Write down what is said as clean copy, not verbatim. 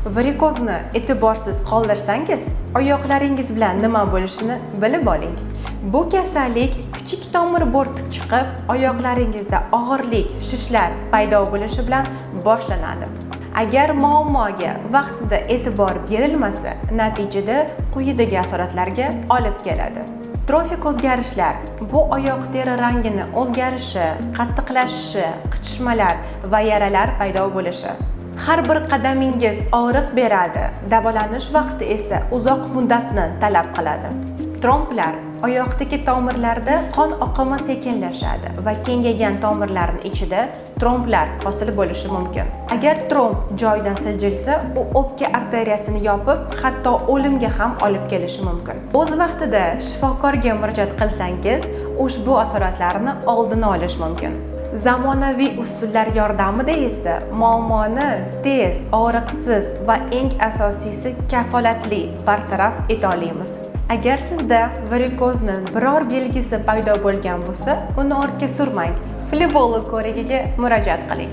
Varikozni e'tiborsiz qoldirsangiz, oyoqlaringiz bilan nima bo'lishini bilib oling. Bu kasallik kichik tomir bo'rtib chiqib, oyoqlaringizda og'irlik, shishlar paydo bo'lishi bilan boshlanadi. Agar muammoga vaqtida e'tibor berilmasa, natijada quyidagi asoratlarga olib keladi. Trofik o'zgarishlar bu oyoq teri rangining o'zgarishi, qattiqlashishi, qichishmalar va yaralar paydo bo'lishi. Har bir qadamingiz og'riq beradi, davolanish vaqti esa uzoq muddatni talab qiladi. Tromblar oyoqdagi tomirlarda qon oqimi sekinlashadi va kengaygan tomirlarning ichida tromblar hosil bo'lishi mumkin. Agar tromb joyidan siljilsa, u o'pka arteriyasini yopib, hatto o'limga ham olib kelishi mumkin. O'z vaqtida shifokorga murojaat qilsangiz, ushbu asoratlarni oldini olish mumkin. Zamonaviy usullar yordamida esa muammoni tez, og'riqsiz va eng asosiysi kafolatli bartaraf eta olamiz. Agar sizda varikozning biror belgisi paydo bo'lgan bo'lsa, uni ortga surmang. Flebolo ko'rigiga murojaat qiling.